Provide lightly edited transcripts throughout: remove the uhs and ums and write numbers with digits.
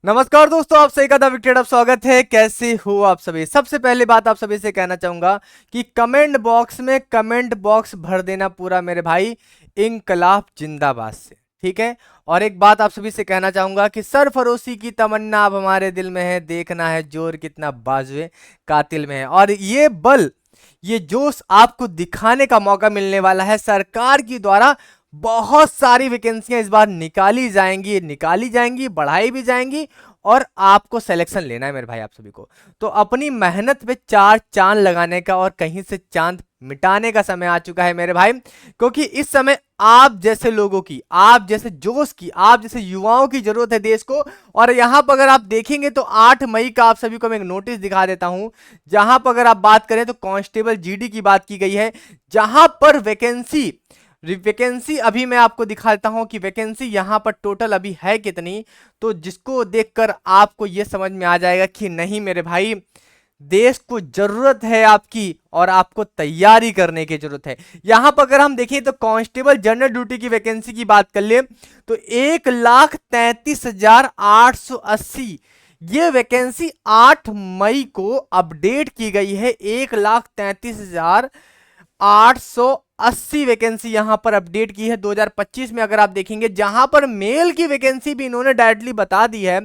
नमस्कार दोस्तों, आप सभी का द विकेट ऑफ स्वागत है। कैसे हो आप सभी? सबसे पहली बात आप सभी से कहना चाहूंगा कि कमेंट बॉक्स में कमेंट बॉक्स भर देना पूरा मेरे भाई इनकलाब जिंदाबाद से, ठीक है। और एक बात आप सभी से कहना चाहूंगा कि सरफरोशी की तमन्ना अब हमारे दिल में है, देखना है जोर कितना बाजुए कातिल में है। और ये बल, ये जोश आपको दिखाने का मौका मिलने वाला है। सरकार की द्वारा बहुत सारी वैकेंसियां इस बार निकाली जाएंगी, बढ़ाई भी जाएंगी। और आपको सिलेक्शन लेना है मेरे भाई आप सभी को। तो अपनी मेहनत पे चार चांद लगाने का और कहीं से चांद मिटाने का समय आ चुका है मेरे भाई। क्योंकि इस समय आप जैसे लोगों की, आप जैसे जोश की, आप जैसे युवाओं की जरूरत है देश को। और यहां पर अगर आप देखेंगे तो 8 मई का आप सभी को मैं एक नोटिस दिखा देता हूं। जहां पर अगर आप बात करें तो कांस्टेबल जीडी की बात की गई है, जहां पर वैकेंसी अभी मैं आपको दिखा देता हूं कि वैकेंसी यहां पर टोटल अभी है कितनी। तो जिसको देखकर आपको यह समझ में आ जाएगा कि नहीं मेरे भाई, देश को जरूरत है आपकी और आपको तैयारी करने की जरूरत है। यहां पर अगर हम देखें तो कांस्टेबल जनरल ड्यूटी की वैकेंसी की बात कर ले तो 1,33,880 ये वैकेंसी 8 मई को अपडेट की गई है। 1,33,880 वैकेंसी यहां पर अपडेट की है 2025 में। अगर आप देखेंगे जहां पर मेल की वैकेंसी भी इन्होंने डायरेक्टली बता दी है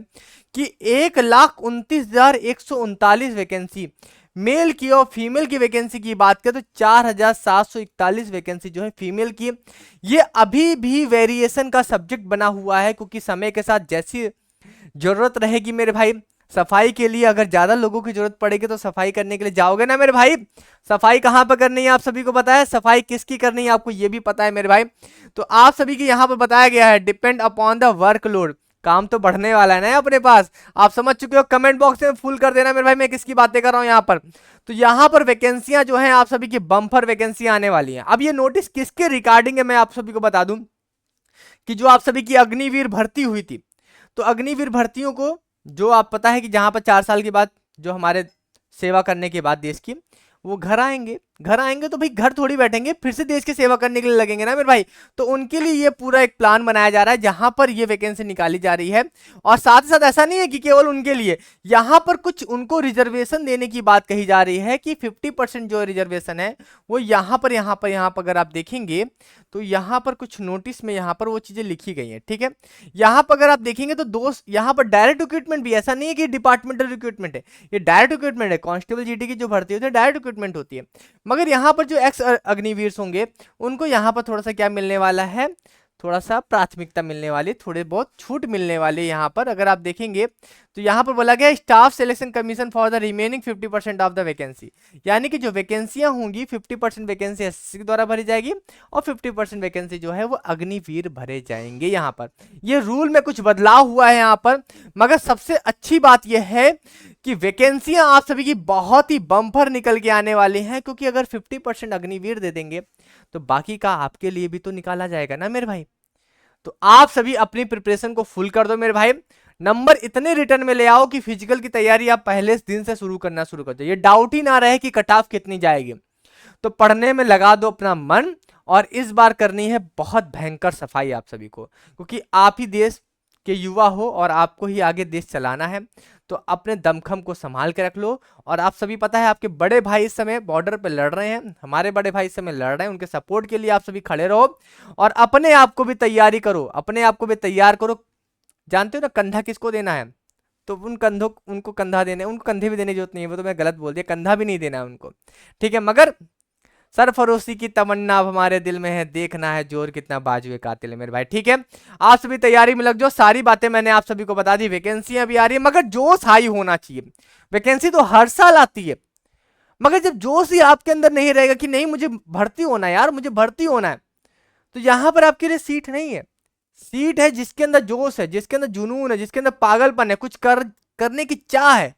कि 1,29,139 वैकेंसी मेल की। और फीमेल की वैकेंसी की बात करें तो 4,741 वैकेंसी जो है फीमेल की। ये अभी भी वेरिएशन का सब्जेक्ट बना हुआ है, क्योंकि समय के साथ जैसी जरूरत रहेगी मेरे भाई, सफाई के लिए अगर ज्यादा लोगों की जरूरत पड़ेगी तो सफाई करने के लिए जाओगे ना मेरे भाई। सफाई कहां पर करनी है आप सभी को पता है, सफाई किसकी करनी है आपको ये भी पता है मेरे भाई। तो आप सभी की यहां पर बताया गया है डिपेंड अपॉन द वर्कलोड। काम तो बढ़ने वाला है ना अपने पास, आप समझ चुके हो। कमेंट बॉक्स में फुल कर देना मेरे भाई, मैं किसकी बातें कर रहा हूं यहां पर। तो यहां पर वैकेंसियां जो है आप सभी की बम्पर वैकेंसियां आने वाली हैं। अब ये नोटिस किसके रिगार्डिंग है मैं आप सभी को बता दूं कि जो आप सभी की अग्निवीर भर्ती हुई थी, तो अग्निवीर भर्तियों को, जो आप पता है कि जहां पर 4 साल के बाद जो हमारे सेवा करने के बाद देश की वो घर आएंगे तो भाई घर थोड़ी बैठेंगे, फिर से देश की सेवा करने के लिए लगेंगे ना मेरे भाई। तो उनके लिए ये पूरा एक प्लान बनाया जा रहा है जहां पर ये वैकेंसी निकाली जा रही है। और साथ ही साथ ऐसा नहीं है कि केवल उनके लिए, यहां पर कुछ उनको रिजर्वेशन देने की बात कही जा रही है कि 50% जो रिजर्वेशन है वो यहां पर अगर आप देखेंगे तो यहां पर कुछ नोटिस में यहां पर वो चीजें लिखी गई हैं, ठीक है। यहां पर अगर आप देखेंगे तो दोस्त यहां पर डायरेक्ट रिक्रूटमेंट भी, ऐसा नहीं है कि डिपार्टमेंटल रिक्रूटमेंट है, ये डायरेक्ट रिक्रूटमेंट है। कांस्टेबल जीडी की जो भर्ती होती है डायरेक्ट रिक्रूटमेंट होती है। मगर यहाँ पर जो एक्स अग्निवीर होंगे उनको यहाँ पर थोड़ा सा क्या मिलने वाला है, थोड़ा सा प्राथमिकता मिलने वाली, थोड़े बहुत छूट मिलने वाली। यहाँ पर अगर आप देखेंगे तो यहाँ पर बोला गया staff selection commission for the remaining 50% of the vacancy. यानी कि जो वैकेंसियां होंगी 50% वैकेंसी एसएससी के द्वारा भरी जाएगी और 50% वैकेंसी जो है वो अग्निवीर भरे जाएंगे। यहाँ पर ये रूल में कुछ बदलाव हुआ है यहाँ पर। मगर सबसे अच्छी बात यह है कि वैकेंसियां आप सभी की बहुत ही बम्पर निकल के आने वाली हैं, क्योंकि अगर 50% अग्निवीर दे देंगे तो बाकी का आपके लिए भी तो निकाला जाएगा ना मेरे भाई। तो आप सभी अपनी प्रिपरेशन को फुल कर दो मेरे भाई। नंबर इतने रिटर्न में ले आओ कि फिजिकल की तैयारी आप पहले दिन से शुरू कर दो। ये डाउट ही ना रहे कि कट ऑफ कितनी जाएगी। तो पढ़ने में लगा दो अपना मन। और इस बार करनी है बहुत भयंकर सफाई आप सभी को, क्योंकि आप ही देश के युवा हो और आपको ही आगे देश चलाना है। तो अपने दमखम को संभाल के रख लो। और आप सभी पता है आपके बड़े भाई इस समय बॉर्डर पे लड़ रहे हैं, हमारे बड़े भाई इस समय लड़ रहे हैं, उनके सपोर्ट के लिए आप सभी खड़े रहो। और अपने आप को भी तैयारी करो, अपने आप को भी तैयार करो। जानते हो ना कंधा किसको देना है? तो उन कंधों उनको कंधा देने, उनको कंधे भी देने की जरूरत नहीं है, वो तो मैं गलत बोल दिया, कंधा भी नहीं देना है उनको, ठीक है। मगर सरफरोशी की तमन्ना अब हमारे दिल में है, देखना है जोर कितना बाजुए कातिल है मेरे भाई, ठीक है। आप सभी तैयारी में लग जाओ। सारी बातें मैंने आप सभी को बता दी, वैकेंसियां भी आ रही है मगर जोश हाई होना चाहिए। वैकेंसी तो हर साल आती है, मगर जब जोश ही आपके अंदर नहीं रहेगा कि नहीं मुझे भर्ती होना है यार, मुझे भर्ती होना है, तो यहां पर आपके लिए सीट नहीं है। सीट है जिसके अंदर जोश है, जिसके अंदर जुनून है, जिसके अंदर पागलपन है, कुछ करने की चाह है।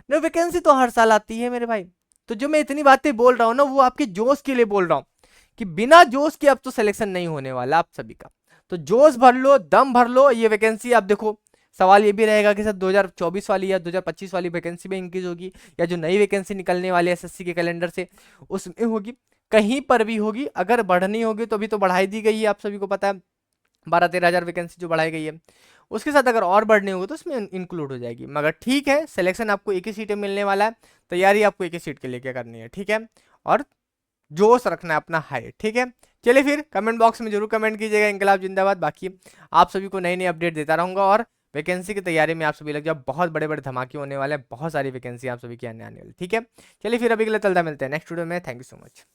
ना वैकेंसी तो हर साल आती है मेरे भाई। तो जो मैं इतनी बातें बोल रहा हूं ना वो आपके जोश के लिए बोल रहा हूं कि बिना जोश के अब तो सिलेक्शन नहीं होने वाला आप सभी का। तो जोश भर लो, दम भर लो। ये वैकेंसी आप देखो, सवाल ये भी रहेगा कि सर 2024 वाली या 2025 वाली वैकेंसी में इंक्रीज होगी या जो नई वैकेंसी निकलने वाली है एसएससी के कैलेंडर से उसमें होगी, कहीं पर भी होगी। अगर बढ़नी होगी तो अभी तो बढ़ाई दी गई है, आप सभी को पता है 12-13 हजार वैकेंसी जो बढ़ाई गई है उसके साथ अगर और बढ़नी होगी तो उसमें इंक्लूड हो जाएगी। मगर ठीक है, सिलेक्शन आपको एक ही सीट में मिलने वाला है, तैयारी आपको एक ही सीट के लिए क्या करनी है, ठीक है, और जोश रखना है अपना हाई, ठीक है। चलिए फिर कमेंट बॉक्स में जरूर कमेंट कीजिएगा इंकलाब जिंदाबाद। बाकी आप सभी को नई नई अपडेट देता रहूंगा, और वैकेंसी की तैयारी में आप सभी लग जाओ, बहुत बड़े बड़े धमाके होने वाले हैं, बहुत सारी वैकेंसी आप सभी की आने वाली, ठीक है। चलिए फिर अभी के लिए चलता, मिलते हैं नेक्स्ट वीडियो में। Thank you so much.